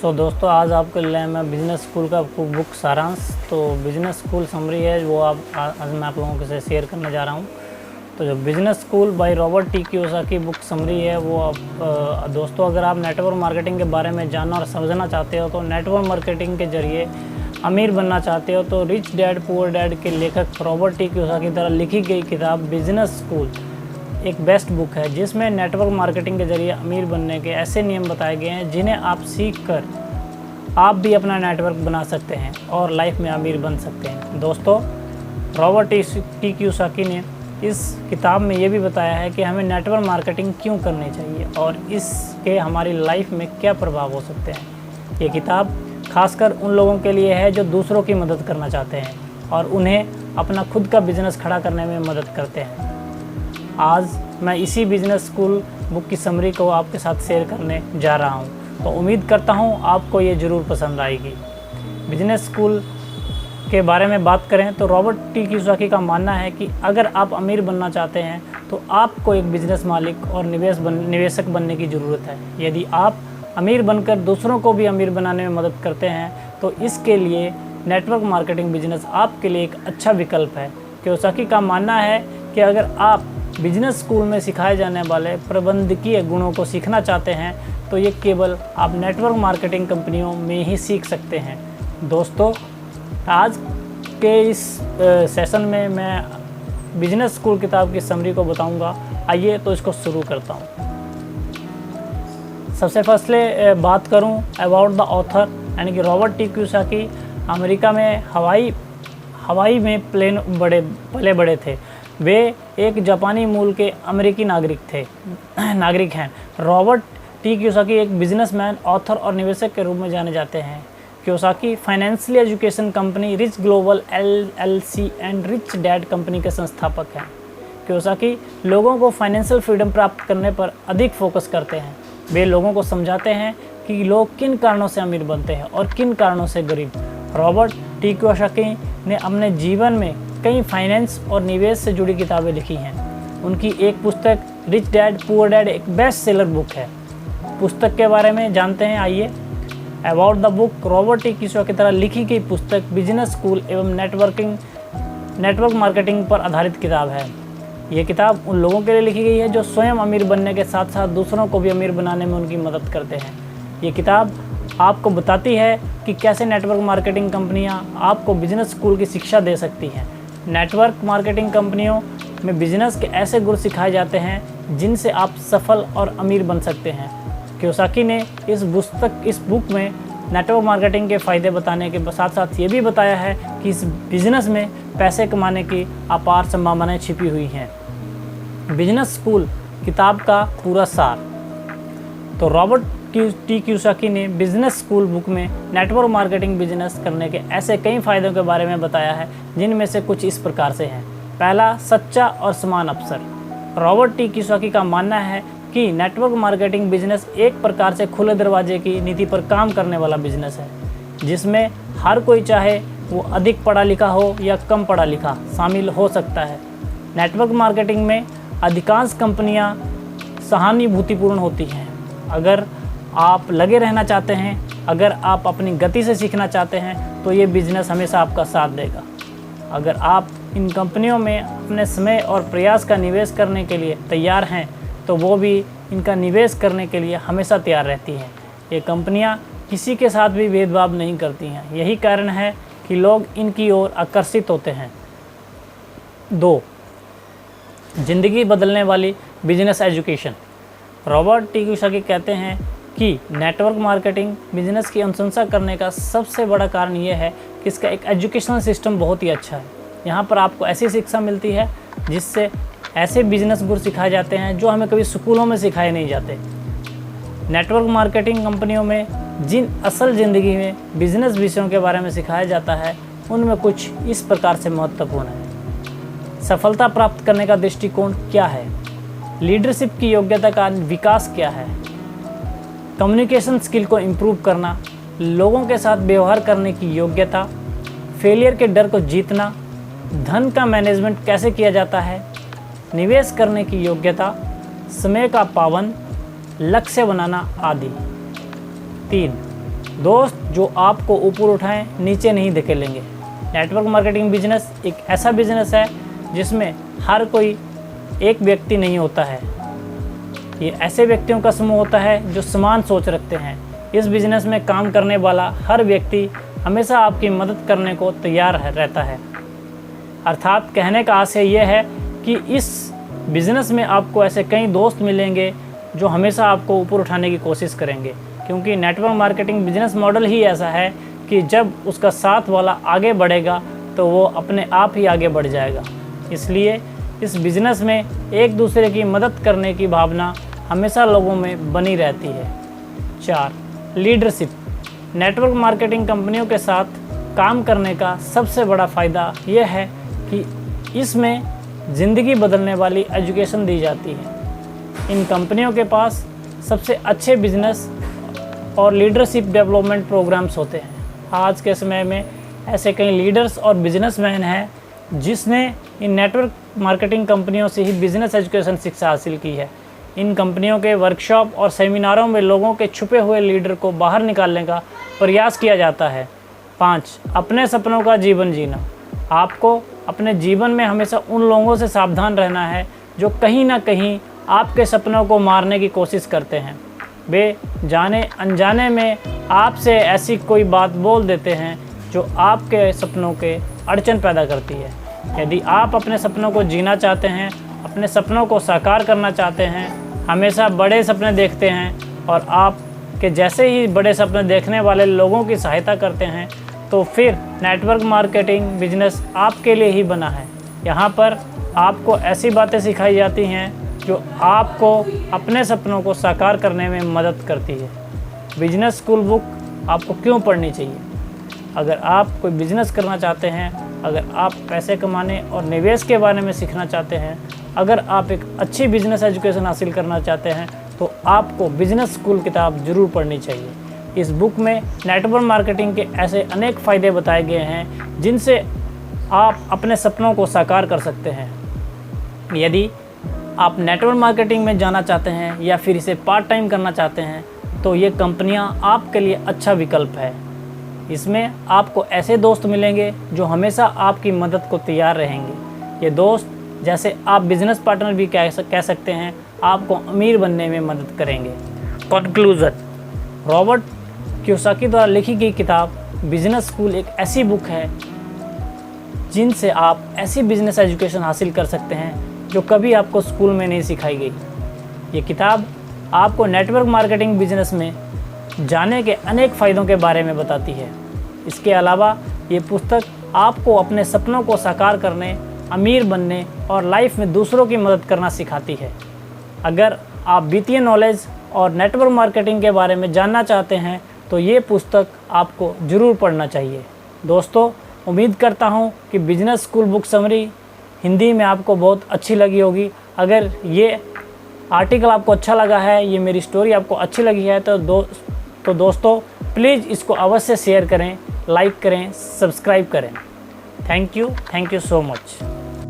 दोस्तों आज आपके लिए मैं बिज़नेस स्कूल का बुक सारांश तो बिज़नेस स्कूल समरी है वो आज मैं आप लोगों के साथ शेयर करने जा रहा हूँ। तो जो business school by Robert T Kiyosaki book summary है वो दोस्तों अगर आप नेटवर्क मार्केटिंग के बारे में जानना और समझना चाहते हो तो नेटवर्क मार्केटिंग के ज़रिए अमीर बनना चाहते हो तो रिच डैड पुअर डैड के लेखक रॉबर्ट टी कियोसाकी द्वारा लिखी गई किताब बिज़नेस स्कूल एक बेस्ट बुक है जिसमें नेटवर्क मार्केटिंग के ज़रिए अमीर बनने के ऐसे नियम बताए गए हैं जिन्हें आप सीख कर आप भी अपना नेटवर्क बना सकते हैं और लाइफ में अमीर बन सकते हैं। दोस्तों रॉबर्ट टी कियोसाकी ने इस किताब में ये भी बताया है कि हमें नेटवर्क मार्केटिंग क्यों करनी चाहिए और इसके हमारी लाइफ में क्या प्रभाव हो सकते हैं। ये किताब खासकर उन लोगों के लिए है जो दूसरों की मदद करना चाहते हैं और उन्हें अपना खुद का बिज़नेस खड़ा करने में मदद करते हैं। आज मैं इसी बिज़नेस स्कूल बुक की समरी को आपके साथ शेयर करने जा रहा हूं, तो उम्मीद करता हूं आपको ये ज़रूर पसंद आएगी। बिज़नेस स्कूल के बारे में बात करें तो रॉबर्ट टी कियोसाकी का मानना है कि अगर आप अमीर बनना चाहते हैं तो आपको एक बिज़नेस मालिक और निवेशक बनने की ज़रूरत है। यदि आप अमीर बनकर दूसरों को भी अमीर बनाने में मदद करते हैं तो इसके लिए नेटवर्क मार्केटिंग बिजनेस आपके लिए एक अच्छा विकल्प है। कियोसाकी का मानना है कि अगर आप बिजनेस स्कूल में सिखाए जाने वाले प्रबंधकीय गुणों को सीखना चाहते हैं तो ये केवल आप नेटवर्क मार्केटिंग कंपनियों में ही सीख सकते हैं। दोस्तों आज के इस सेशन में मैं बिजनेस स्कूल किताब की समरी को बताऊंगा। आइए तो इसको शुरू करता हूं। सबसे पहले बात करूं अबाउट द ऑथर यानी कि रॉबर्ट टी कियोसाकी अमेरिका में हवाई में प्लेन पले बड़े थे। वे एक जापानी मूल के अमेरिकी नागरिक हैं। रॉबर्ट टी कियोसाकी एक बिजनेसमैन, ऑथर और निवेशक के रूप में जाने जाते हैं। Kiyosaki financial education company rich global LLC and rich dad company के संस्थापक हैं। कियोसाकी लोगों को फाइनेंशियल फ्रीडम प्राप्त करने पर अधिक फोकस करते हैं। वे लोगों को समझाते हैं कि लोग किन कारणों से अमीर बनते हैं और किन कारणों से गरीब। रॉबर्ट टी कियोसाकी ने अपने जीवन में कई फाइनेंस और निवेश से जुड़ी किताबें लिखी हैं। उनकी एक पुस्तक रिच डैड पुअर डैड एक बेस्ट सेलर बुक है। पुस्तक के बारे में जानते हैं, आइए। About the book Robert T Kiyosaki की तरह लिखी गई पुस्तक बिजनेस स्कूल एवं नेटवर्क मार्केटिंग पर आधारित किताब है। ये किताब उन लोगों के लिए लिखी गई है जो स्वयं अमीर बनने के साथ साथ दूसरों को भी अमीर बनाने में उनकी मदद करते हैं। ये किताब आपको बताती है कि कैसे नेटवर्क मार्केटिंग कंपनियां आपको बिजनेस स्कूल की शिक्षा दे सकती हैं। नेटवर्क मार्केटिंग कंपनियों में बिजनेस के ऐसे गुण सिखाए जाते हैं जिनसे आप सफल और अमीर बन सकते हैं। कियोसाकी ने इस बुक में नेटवर्क मार्केटिंग के फ़ायदे बताने के साथ साथ ये भी बताया है कि इस बिज़नेस में पैसे कमाने की अपार संभावनाएं छिपी हुई हैं। बिजनेस स्कूल किताब का पूरा सार। तो रॉबर्ट टी कियोसाकी ने बिजनेस स्कूल बुक में नेटवर्क मार्केटिंग बिजनेस करने के ऐसे कई फ़ायदों के बारे में बताया है जिनमें से कुछ इस प्रकार से हैं। पहला, सच्चा और समान अवसर। रॉबर्ट टी कियोसाकी का मानना है कि नेटवर्क मार्केटिंग बिजनेस एक प्रकार से खुले दरवाजे की नीति पर काम करने वाला बिजनेस है जिसमें हर कोई चाहे वो अधिक पढ़ा लिखा हो या कम पढ़ा लिखा शामिल हो सकता है। नेटवर्क मार्केटिंग में अधिकांश कंपनियां सहानुभूतिपूर्ण होती हैं। अगर आप लगे रहना चाहते हैं, अगर आप अपनी गति से सीखना चाहते हैं तो ये बिज़नेस हमेशा आपका साथ देगा। अगर आप इन कंपनियों में अपने समय और प्रयास का निवेश करने के लिए तैयार हैं तो वो भी इनका निवेश करने के लिए हमेशा तैयार रहती हैं। ये कंपनियां किसी के साथ भी भेदभाव नहीं करती हैं। यही कारण है कि लोग इनकी ओर आकर्षित होते हैं। 2, जिंदगी बदलने वाली business education. Robert T Kiyosaki कहते हैं कि नेटवर्क मार्केटिंग बिजनेस की अनुशंसा करने का सबसे बड़ा कारण ये है कि इसका एक एजुकेशनल सिस्टम बहुत ही अच्छा है। यहाँ पर आपको ऐसी शिक्षा मिलती है जिससे ऐसे बिजनेस गुण सिखाए जाते हैं जो हमें कभी स्कूलों में सिखाए नहीं जाते। नेटवर्क मार्केटिंग कंपनियों में जिन असल ज़िंदगी में बिजनेस विषयों के बारे में सिखाया जाता है उनमें कुछ इस प्रकार से महत्वपूर्ण है। सफलता प्राप्त करने का दृष्टिकोण क्या है? लीडरशिप की योग्यता का विकास क्या है? कम्युनिकेशन स्किल को इम्प्रूव करना, लोगों के साथ व्यवहार करने की योग्यता, फेलियर के डर को जीतना, धन का मैनेजमेंट कैसे किया जाता है, निवेश करने की योग्यता, समय का पाबंद, लक्ष्य बनाना आदि। 3, दोस्त जो आपको ऊपर उठाएं नीचे नहीं धकेलेंगे। नेटवर्क मार्केटिंग बिजनेस एक ऐसा बिजनेस है जिसमें हर कोई एक व्यक्ति नहीं होता है, ये ऐसे व्यक्तियों का समूह होता है जो समान सोच रखते हैं। इस बिज़नेस में काम करने वाला हर व्यक्ति हमेशा आपकी मदद करने को तैयार रहता है। अर्थात कहने का आशय यह है कि इस बिज़नेस में आपको ऐसे कई दोस्त मिलेंगे जो हमेशा आपको ऊपर उठाने की कोशिश करेंगे, क्योंकि नेटवर्क मार्केटिंग बिजनेस मॉडल ही ऐसा है कि जब उसका साथ वाला आगे बढ़ेगा तो वो अपने आप ही आगे बढ़ जाएगा। इसलिए इस बिज़नेस में एक दूसरे की मदद करने की भावना हमेशा लोगों में बनी रहती है। 4. लीडरशिप। नेटवर्क मार्केटिंग कंपनियों के साथ काम करने का सबसे बड़ा फ़ायदा यह है कि इसमें ज़िंदगी बदलने वाली एजुकेशन दी जाती है। इन कंपनियों के पास सबसे अच्छे बिजनेस और लीडरशिप डेवलपमेंट प्रोग्राम्स होते हैं। आज के समय में ऐसे कई लीडर्स और बिजनेसमैन हैं जिसने इन नेटवर्क मार्केटिंग कंपनियों से ही बिज़नेस एजुकेशन शिक्षा हासिल की है। इन कंपनियों के वर्कशॉप और सेमिनारों में लोगों के छुपे हुए लीडर को बाहर निकालने का प्रयास किया जाता है। 5. अपने सपनों का जीवन जीना। आपको अपने जीवन में हमेशा उन लोगों से सावधान रहना है जो कहीं ना कहीं आपके सपनों को मारने की कोशिश करते हैं। वे जाने अनजाने में आपसे ऐसी कोई बात बोल देते हैं जो आपके सपनों के अड़चन पैदा करती है। यदि आप अपने सपनों को जीना चाहते हैं, अपने सपनों को साकार करना चाहते हैं, हमेशा बड़े सपने देखते हैं और आपके जैसे ही बड़े सपने देखने वाले लोगों की सहायता करते हैं, तो फिर नेटवर्क मार्केटिंग बिजनेस आपके लिए ही बना है। यहाँ पर आपको ऐसी बातें सिखाई जाती हैं जो आपको अपने सपनों को साकार करने में मदद करती है। बिजनेस स्कूल बुक आपको क्यों पढ़नी चाहिए? अगर आप कोई बिज़नेस करना चाहते हैं, अगर आप पैसे कमाने और निवेश के बारे में सीखना चाहते हैं, अगर आप एक अच्छी बिजनेस एजुकेशन हासिल करना चाहते हैं, तो आपको बिजनेस स्कूल किताब ज़रूर पढ़नी चाहिए। इस बुक में नेटवर्क मार्केटिंग के ऐसे अनेक फ़ायदे बताए गए हैं जिनसे आप अपने सपनों को साकार कर सकते हैं। यदि आप नेटवर्क मार्केटिंग में जाना चाहते हैं या फिर इसे पार्ट टाइम करना चाहते हैं, तो ये कंपनियां आपके लिए अच्छा विकल्प है। इसमें आपको ऐसे दोस्त मिलेंगे जो हमेशा आपकी मदद को तैयार रहेंगे। ये दोस्त जैसे आप बिजनेस पार्टनर भी कह सकते हैं, आपको अमीर बनने में मदद करेंगे। कंक्लूजन। रॉबर्ट कियोसाकी द्वारा लिखी गई किताब बिजनेस स्कूल एक ऐसी बुक है जिनसे आप ऐसी बिजनेस एजुकेशन हासिल कर सकते हैं जो कभी आपको स्कूल में नहीं सिखाई गई। ये किताब आपको नेटवर्क मार्केटिंग बिजनेस में जाने के अनेक फ़ायदों के बारे में बताती है। इसके अलावा ये पुस्तक आपको अपने सपनों को साकार करने, अमीर बनने और लाइफ में दूसरों की मदद करना सिखाती है। अगर आप वित्तीय नॉलेज और नेटवर्क मार्केटिंग के बारे में जानना चाहते हैं तो ये पुस्तक आपको ज़रूर पढ़ना चाहिए। दोस्तों, उम्मीद करता हूँ कि business school book summary Hindi में आपको बहुत अच्छी लगी होगी। अगर ये आर्टिकल आपको अच्छा लगा है, ये मेरी स्टोरी आपको अच्छी लगी है, तो दोस्तों प्लीज़ इसको अवश्य शेयर करें, लाइक करें, सब्सक्राइब करें। Thank you so much.